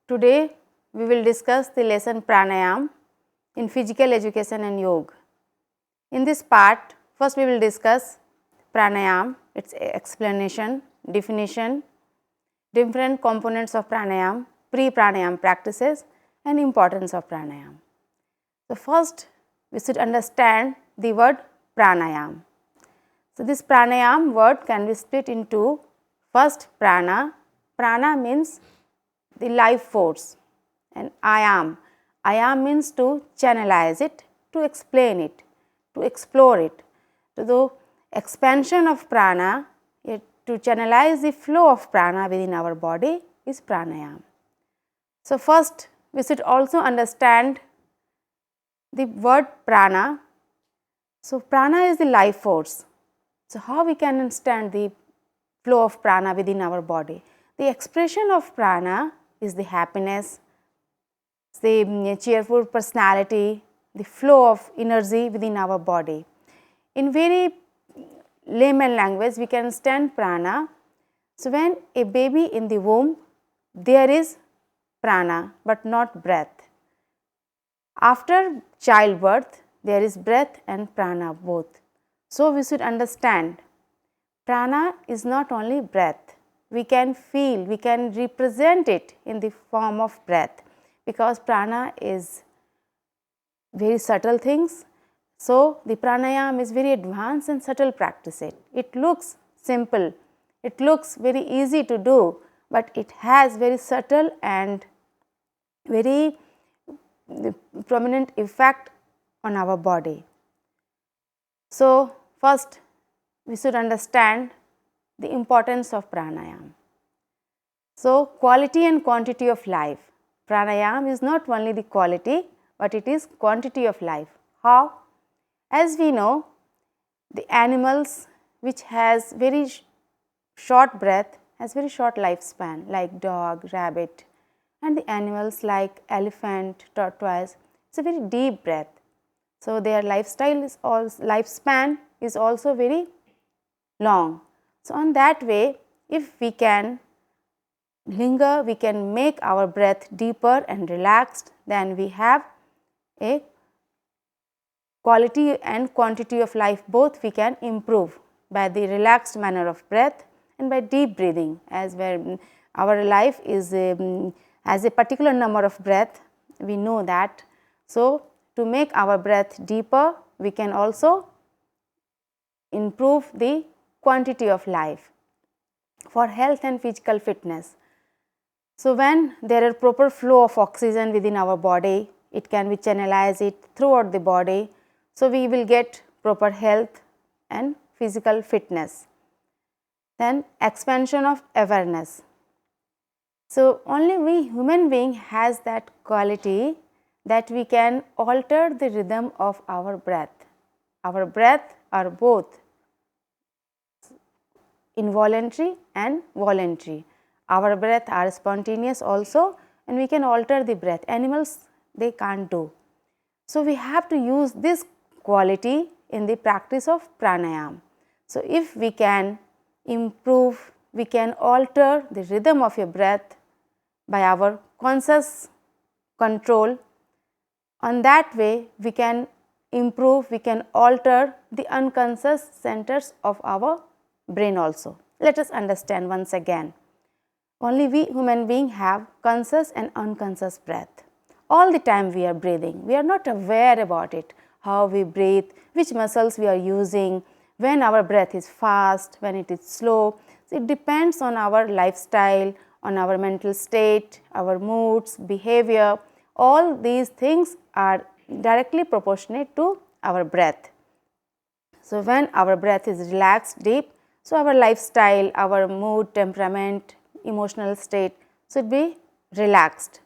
Today we will discuss the lesson Pranayam in physical education and yoga. In this part, first we will discuss Pranayam, its explanation, definition, different components of Pranayam, pre-Pranayam practices and importance of Pranayam. So, first we should understand the word Pranayam. So, this Pranayam word can be split into first prana. Prana means the life force, and ayam. Ayam means to channelize it, to explain it, to explore it. So, the expansion of prana, to channelize the flow of prana within our body is pranayam. So, first we should also understand the word prana. So, prana is the life force. So, how we can understand the flow of prana within our body? The expression of prana is the happiness, the cheerful personality, the flow of energy within our body. In very layman language, we can understand prana. So, when a baby in the womb, there is prana, but not breath. After childbirth, there is breath and prana both. So, we should understand prana is not only breath, we can feel, we can represent it in the form of breath, because prana is very subtle things. So, the pranayam is very advanced and subtle practice. It looks simple, it looks very easy to do, but it has very subtle and very prominent effect on our body. So, first we should understand the importance of pranayam. So, quality and quantity of life. Pranayam is not only the quality, but it is quantity of life. How? As we know, the animals which has very short breath has very short lifespan, like dog, rabbit, and the animals like elephant, tortoise, it's a very deep breath. So, their lifespan is also very long. So, on that way, if we can linger, we can make our breath deeper and relaxed, then we have a quality and quantity of life, both we can improve by the relaxed manner of breath and by deep breathing, as where our life is has a particular number of breath, we know that. So, to make our breath deeper, we can also improve the quantity of life for health and physical fitness. So, when there are proper flow of oxygen within our body, it can be channelized it throughout the body. So, we will get proper health and physical fitness. Then expansion of awareness. So, only we human being has that quality that we can alter the rhythm of our breath. Our breath are both involuntary and voluntary. Our breath are spontaneous also, and we can alter the breath. Animals, they can't do. So, we have to use this quality in the practice of pranayam. So, if we can improve, we can alter the rhythm of your breath by our conscious control. On that way, we can improve, we can alter the unconscious centers of our brain also. Let us understand once again. Only we human beings have conscious and unconscious breath. All the time we are breathing, we are not aware about it, how we breathe, which muscles we are using, when our breath is fast, when it is slow. So, it depends on our lifestyle, on our mental state, our moods, behavior. All these things are directly proportionate to our breath. So, when our breath is relaxed, deep, so our lifestyle, our mood, temperament, emotional state should be relaxed.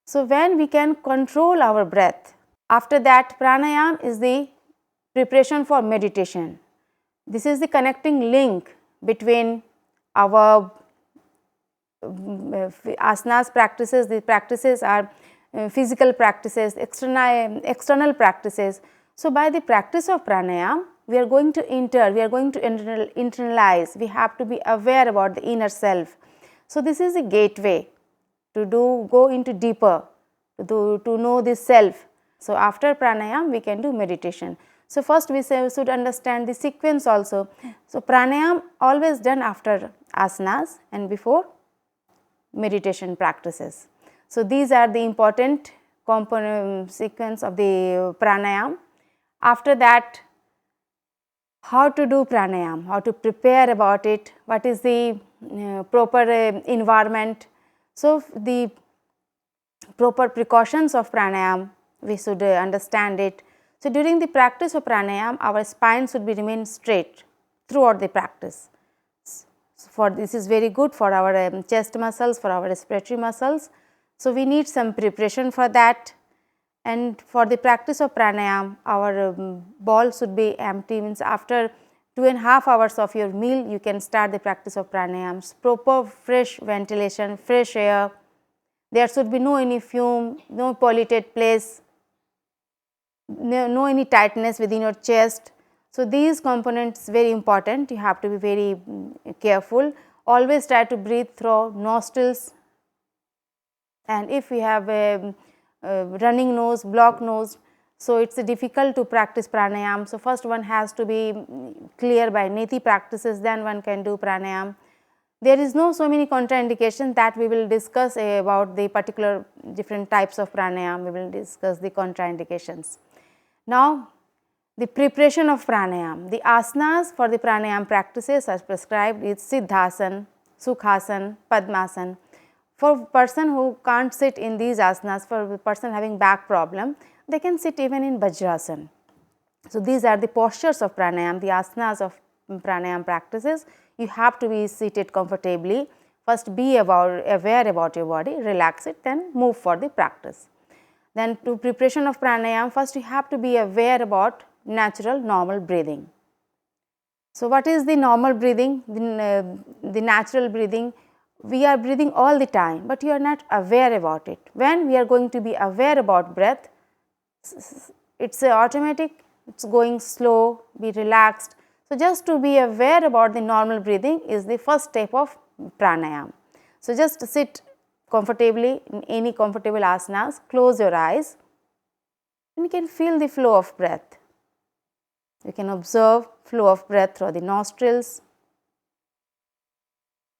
So, when we can control our breath, after that pranayam is the preparation for meditation. This is the connecting link between our asanas practices. The practices are physical practices, external practices. So, by the practice of pranayam, we are going to internalize, we have to be aware about the inner self. So, this is the gateway go into deeper, to know the self. So, after pranayam we can do meditation. So, first we should understand the sequence also. So, pranayam always done after asanas and before meditation practices. So, these are the important component sequence of the pranayam. After that, how to do pranayam, how to prepare about it, what is the proper environment. So, the proper precautions of pranayam, we should understand it. So, during the practice of pranayam, our spine should be remain straight throughout the practice. For this is very good for our chest muscles, for our respiratory muscles. So, we need some preparation for that, and for the practice of pranayam, our ball should be empty, means after 2.5 hours of your meal you can start the practice of pranayams. Proper fresh ventilation, fresh air, there should be no any fume, no polluted place, no any tightness within your chest. So, these components very important, you have to be very careful. Always try to breathe through nostrils, and if we have a running nose, blocked nose, so it is difficult to practice pranayam. So, first one has to be clear by neti practices, then one can do pranayam. There is no so many contraindications that we will discuss about the particular different types of pranayam, we will discuss the contraindications. Now, the preparation of pranayam, the asanas for the pranayam practices as prescribed is siddhasana, sukhasana, padmasana. For person who can't sit in these asanas, for a person having back problem, they can sit even in vajrasana. So, these are the postures of pranayam, the asanas of pranayam practices. You have to be seated comfortably, first be aware about your body, relax it, then move for the practice. Then to preparation of pranayam, first you have to be aware about natural normal breathing. So, what is the normal breathing? The natural breathing, we are breathing all the time, but you are not aware about it. When we are going to be aware about breath, it is automatic, it is going slow, be relaxed. So, just to be aware about the normal breathing is the first step of pranayam. So, just sit comfortably in any comfortable asanas, close your eyes and you can feel the flow of breath. You can observe flow of breath through the nostrils.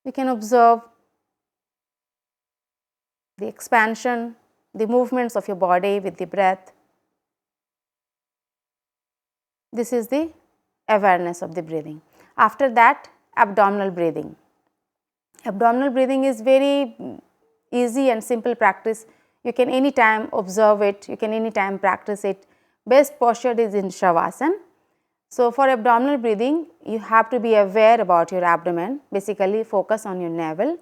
You can observe the expansion, the movements of your body with the breath. This is the awareness of the breathing. After that, abdominal breathing. Abdominal breathing is very easy and simple practice. You can anytime observe it, you can anytime practice it. Best posture is in Shavasana. So, for abdominal breathing, you have to be aware about your abdomen, basically focus on your navel.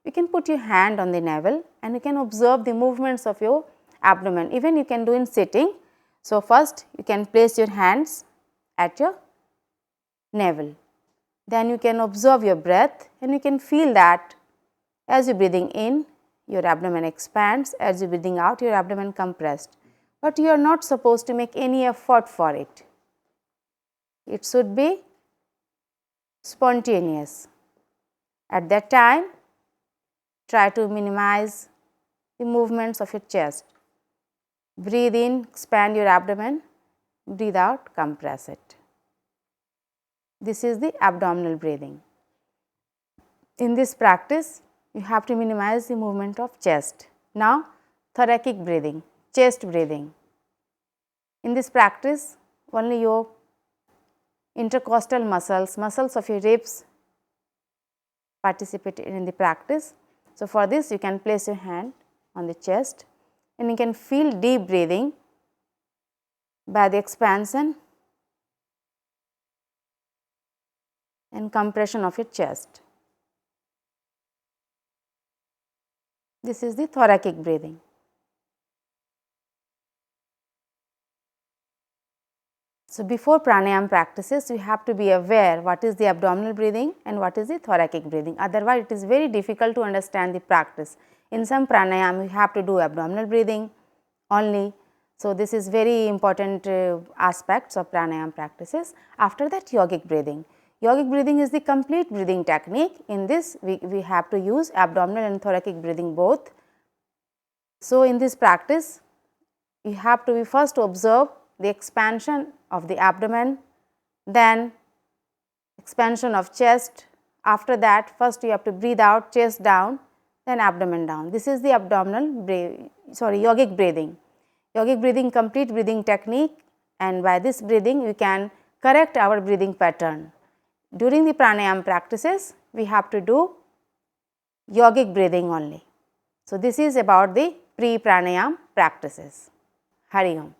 You can put your hand on the navel and you can observe the movements of your abdomen, even you can do in sitting. So, first you can place your hands at your navel, then you can observe your breath and you can feel that as you are breathing in, your abdomen expands, as you are breathing out, your abdomen compressed, but you are not supposed to make any effort for it. It should be spontaneous. At that time, try to minimize the movements of your chest. Breathe in, expand your abdomen, breathe out, compress it. This is the abdominal breathing. In this practice, you have to minimize the movement of chest. Now, thoracic breathing, chest breathing. In this practice, only your intercostal muscles, muscles of your ribs participate in the practice. So, for this you can place your hand on the chest and you can feel deep breathing by the expansion and compression of your chest. This is the thoracic breathing. So, before pranayam practices, you have to be aware what is the abdominal breathing and what is the thoracic breathing. Otherwise, it is very difficult to understand the practice. In some pranayam, you have to do abdominal breathing only. So, this is very important aspects of pranayam practices. After that, yogic breathing. Yogic breathing is the complete breathing technique. In this, we have to use abdominal and thoracic breathing both. So, in this practice, you have to first observe the expansion of the abdomen, then expansion of chest. After that, first you have to breathe out, chest down, then abdomen down. This is the yogic breathing. Yogic breathing, complete breathing technique, and by this breathing we can correct our breathing pattern. During the pranayam practices, we have to do yogic breathing only. So, this is about the pre-pranayam practices. Hari Om.